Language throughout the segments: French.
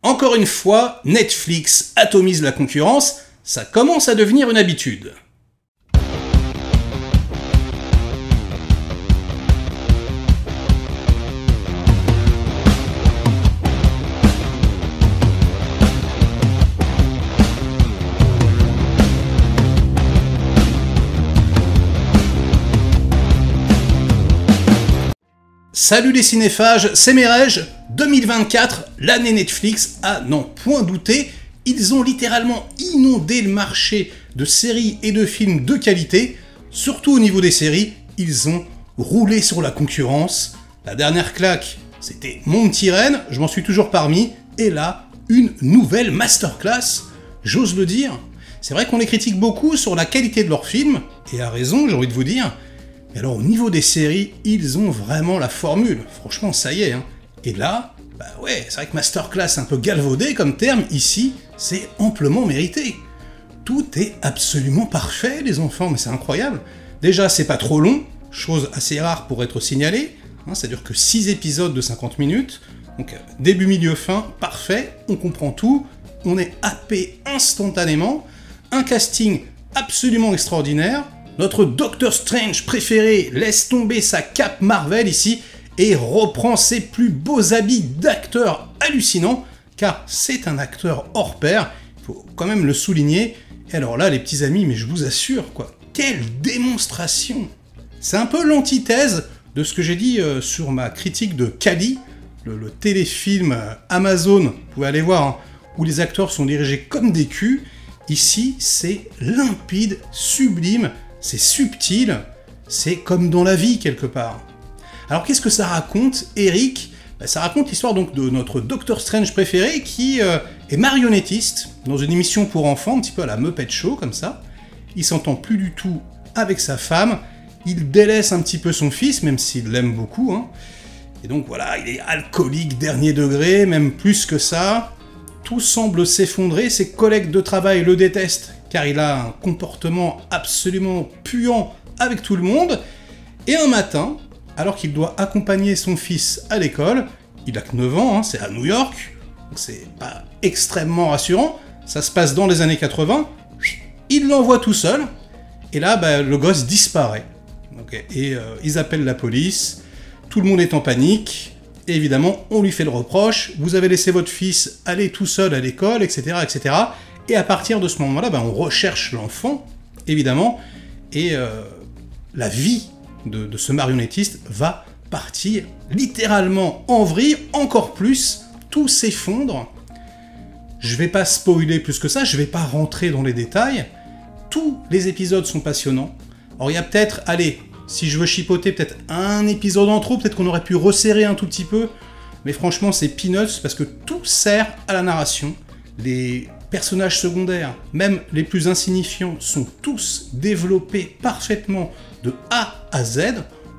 Encore une fois, Netflix atomise la concurrence, ça commence à devenir une habitude. Salut les cinéphages, c'est Merege. 2024, l'année Netflix, à n'en point douter, ils ont littéralement inondé le marché de séries et de films de qualité. Surtout au niveau des séries, ils ont roulé sur la concurrence. La dernière claque, c'était Mon Petit Reine, je m'en suis toujours parmi, et là, une nouvelle masterclass, j'ose le dire. C'est vrai qu'on les critique beaucoup sur la qualité de leurs films, et à raison, j'ai envie de vous dire. Mais alors au niveau des séries, ils ont vraiment la formule. Franchement, ça y est. Hein. Et là, bah ouais, c'est vrai que masterclass un peu galvaudé comme terme, ici, c'est amplement mérité. Tout est absolument parfait, les enfants, mais c'est incroyable. Déjà, c'est pas trop long, chose assez rare pour être signalée. Hein, ça dure que 6 épisodes de 50 minutes. Donc début, milieu, fin, parfait, on comprend tout. On est happé instantanément. Un casting absolument extraordinaire. Notre Doctor Strange préféré laisse tomber sa cape Marvel ici et reprend ses plus beaux habits d'acteur hallucinant, car c'est un acteur hors pair, il faut quand même le souligner. Et alors là, les petits amis, mais je vous assure, quoi, quelle démonstration! C'est un peu l'antithèse de ce que j'ai dit sur ma critique de Kali, le téléfilm Amazon, vous pouvez aller voir, hein, où les acteurs sont dirigés comme des culs. Ici, c'est limpide, sublime, c'est subtil, c'est comme dans la vie quelque part. Alors qu'est-ce que ça raconte, Eric? Ça raconte l'histoire donc de notre Doctor Strange préféré qui est marionnettiste dans une émission pour enfants, un petit peu à la Muppet Show comme ça. Il s'entend plus du tout avec sa femme, il délaisse un petit peu son fils, même s'il l'aime beaucoup. Hein. Et donc voilà, il est alcoolique dernier degré, même plus que ça. Tout semble s'effondrer, ses collègues de travail le détestent, car il a un comportement absolument puant avec tout le monde. Et un matin, alors qu'il doit accompagner son fils à l'école, il a que 9 ans, hein, c'est à New York, donc c'est pas extrêmement rassurant, ça se passe dans les années 80, il l'envoie tout seul, et là, bah, le gosse disparaît. Okay. Et ils appellent la police, tout le monde est en panique, et évidemment, on lui fait le reproche, vous avez laissé votre fils aller tout seul à l'école, etc., etc., et à partir de ce moment-là, ben, on recherche l'enfant, évidemment, et la vie de ce marionnettiste va partir littéralement en vrille, encore plus, tout s'effondre. Je vais pas spoiler plus que ça, je vais pas rentrer dans les détails, tous les épisodes sont passionnants. Alors il y a peut-être, allez, si je veux chipoter, peut-être un épisode en trop, peut-être qu'on aurait pu resserrer un tout petit peu, mais franchement c'est peanuts, parce que tout sert à la narration, les personnages secondaires, même les plus insignifiants, sont tous développés parfaitement de A à Z.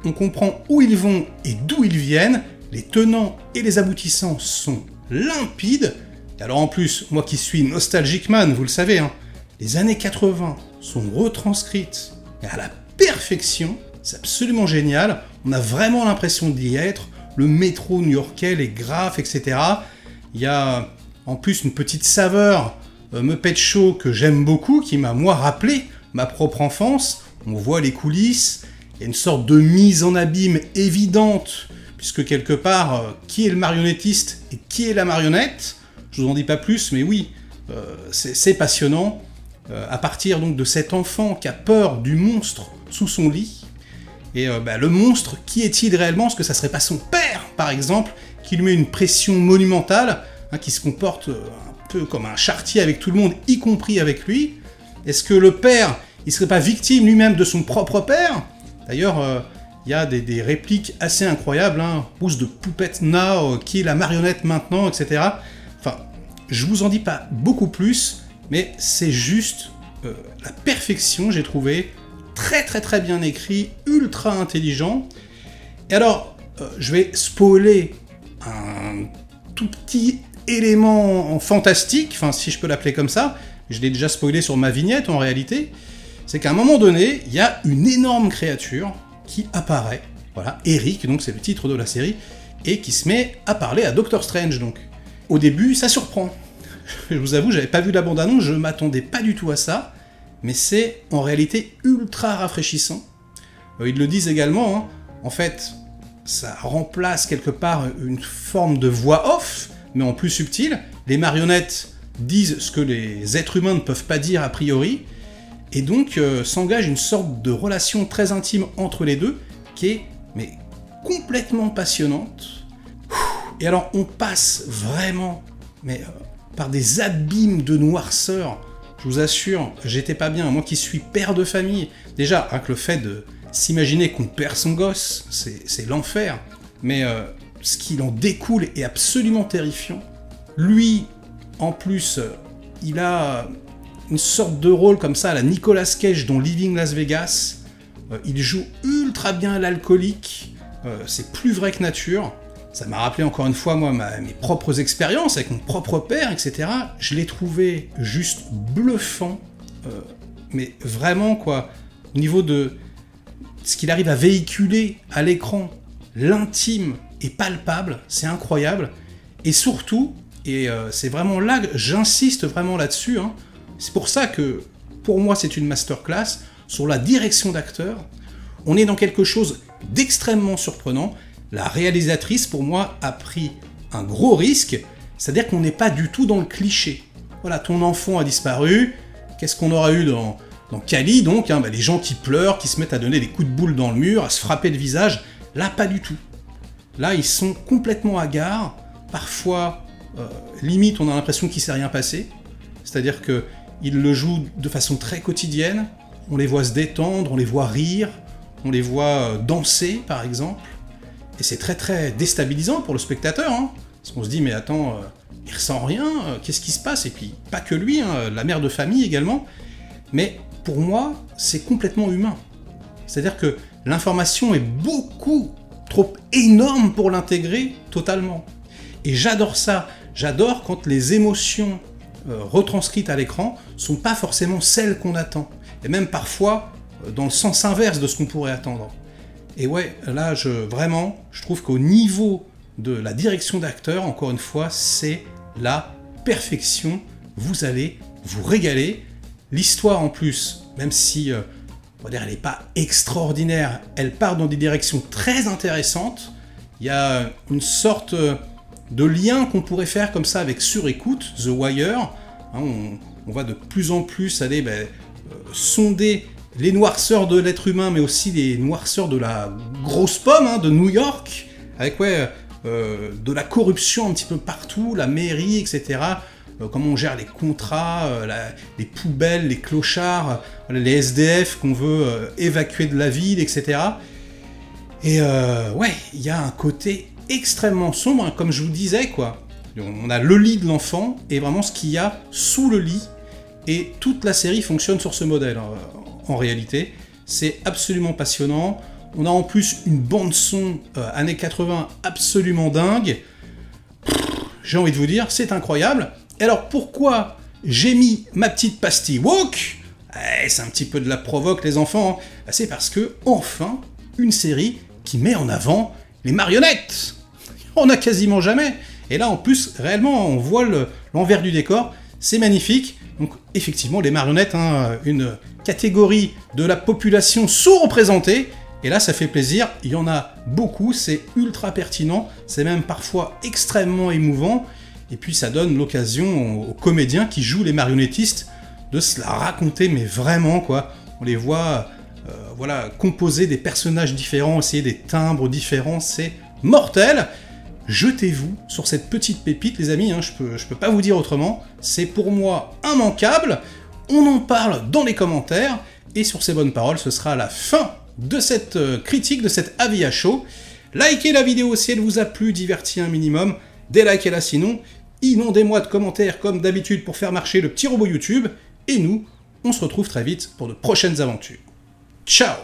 On comprend où ils vont et d'où ils viennent. Les tenants et les aboutissants sont limpides. Et alors en plus, moi qui suis nostalgic man, vous le savez, hein, les années 80 sont retranscrites à la perfection. C'est absolument génial. On a vraiment l'impression d'y être. Le métro new-yorkais, les graphes, etc. Il y a en plus une petite saveur Muppet Show que j'aime beaucoup, qui m'a moi rappelé ma propre enfance. On voit les coulisses, il y a une sorte de mise en abîme évidente, puisque quelque part, qui est le marionnettiste et qui est la marionnette? Je vous en dis pas plus, mais oui, c'est passionnant. À partir donc de cet enfant qui a peur du monstre sous son lit, et bah, le monstre, qui est-il réellement? Est-ce que ça serait pas son père, par exemple, qui lui met une pression monumentale, hein, qui se comporte un peu comme un charretier avec tout le monde, y compris avec lui? Est-ce que le père, il serait pas victime lui-même de son propre père? D'ailleurs, il y a des répliques assez incroyables, hein, Who's the puppet now, qui est la marionnette maintenant, etc. Enfin, je vous en dis pas beaucoup plus, mais c'est juste la perfection, j'ai trouvé, très très très bien écrit, ultra intelligent. Et alors, je vais spoiler un tout petit élément fantastique, enfin si je peux l'appeler comme ça, je l'ai déjà spoilé sur ma vignette en réalité, c'est qu'à un moment donné, il y a une énorme créature qui apparaît, voilà, Eric, donc c'est le titre de la série, et qui se met à parler à Doctor Strange, donc. au début, ça surprend. Je vous avoue, j'avais pas vu la bande-annonce, je m'attendais pas du tout à ça, mais c'est en réalité ultra rafraîchissant. Ils le disent également, hein, en fait, ça remplace quelque part une forme de voix off, mais en plus subtile. Les marionnettes disent ce que les êtres humains ne peuvent pas dire a priori, et donc s'engage une sorte de relation très intime entre les deux, qui est mais complètement passionnante. Et alors on passe vraiment par des abîmes de noirceur. Je vous assure, j'étais pas bien, moi qui suis père de famille. Déjà, avec le fait de s'imaginer qu'on perd son gosse, c'est l'enfer. Mais ce qu'il en découle est absolument terrifiant. Lui, en plus, il a une sorte de rôle comme ça à la Nicolas Cage dans Leaving Las Vegas. Il joue ultra bien l'alcoolique, c'est plus vrai que nature. Ça m'a rappelé encore une fois, moi, mes propres expériences avec mon propre père, etc. Je l'ai trouvé juste bluffant, mais vraiment, quoi, au niveau de ce qu'il arrive à véhiculer à l'écran, l'intime et palpable, c'est incroyable. Et surtout, et c'est vraiment là que j'insiste vraiment là-dessus, hein, c'est pour ça que, pour moi, c'est une masterclass sur la direction d'acteur. On est dans quelque chose d'extrêmement surprenant. La réalisatrice, pour moi, a pris un gros risque, c'est-à-dire qu'on n'est pas du tout dans le cliché. Voilà, ton enfant a disparu, qu'est-ce qu'on aura eu dans Cali, donc, hein, les gens qui pleurent, qui se mettent à donner des coups de boule dans le mur, à se frapper le visage. Là, pas du tout. Là, ils sont complètement hagards, parfois, limite, on a l'impression qu'il ne s'est rien passé, c'est-à-dire qu'ils le jouent de façon très quotidienne, on les voit se détendre, on les voit rire, on les voit danser, par exemple. Et c'est très très déstabilisant pour le spectateur, hein, parce qu'on se dit, mais attends, il ressent rien, qu'est-ce qui se passe? Et puis, pas que lui, hein, la mère de famille également. Mais pour moi, c'est complètement humain. C'est-à-dire que l'information est beaucoup trop énorme pour l'intégrer totalement. Et j'adore ça. J'adore quand les émotions retranscrites à l'écran sont pas forcément celles qu'on attend. Et même parfois, dans le sens inverse de ce qu'on pourrait attendre. Et ouais, là, vraiment, je trouve qu'au niveau de la direction d'acteur, encore une fois, c'est la perfection. Vous allez vous régaler. L'histoire, en plus, même si, on va dire, elle n'est pas extraordinaire, elle part dans des directions très intéressantes. Il y a une sorte de lien qu'on pourrait faire comme ça avec Surécoute, The Wire. Hein, on va de plus en plus aller sonder les noirceurs de l'être humain, mais aussi les noirceurs de la grosse pomme, hein, de New York, avec de la corruption un petit peu partout, la mairie, etc. Comment on gère les contrats, les poubelles, les clochards, les SDF qu'on veut évacuer de la ville, etc. Et ouais, il y a un côté extrêmement sombre, hein, comme je vous disais, quoi. On a le lit de l'enfant, et vraiment ce qu'il y a sous le lit, et toute la série fonctionne sur ce modèle, hein. En réalité, c'est absolument passionnant. On a en plus une bande-son années 80 absolument dingue. J'ai envie de vous dire, c'est incroyable. Et alors, pourquoi j'ai mis ma petite pastille woke? C'est un petit peu de la provoque, les enfants. Hein. C'est parce que, enfin, une série qui met en avant les marionnettes. On n'a quasiment jamais. Et là, en plus, réellement, on voit l'envers du décor. C'est magnifique. Donc, effectivement, les marionnettes, hein, une catégorie de la population sous-représentée. Et là, ça fait plaisir. Il y en a beaucoup. C'est ultra pertinent. C'est même parfois extrêmement émouvant. Et puis, ça donne l'occasion aux comédiens qui jouent les marionnettistes de se la raconter, mais vraiment, quoi. On les voit, voilà, composer des personnages différents, essayer des timbres différents. C'est mortel. Jetez-vous sur cette petite pépite, les amis, hein, je peux pas vous dire autrement. C'est pour moi immanquable. On en parle dans les commentaires. Et sur ces bonnes paroles, ce sera la fin de cette critique, de cet avis à chaud. Likez la vidéo si elle vous a plu, diverti un minimum. Délikez-la sinon. Inondez-moi de commentaires comme d'habitude pour faire marcher le petit robot YouTube. Et nous, on se retrouve très vite pour de prochaines aventures. Ciao!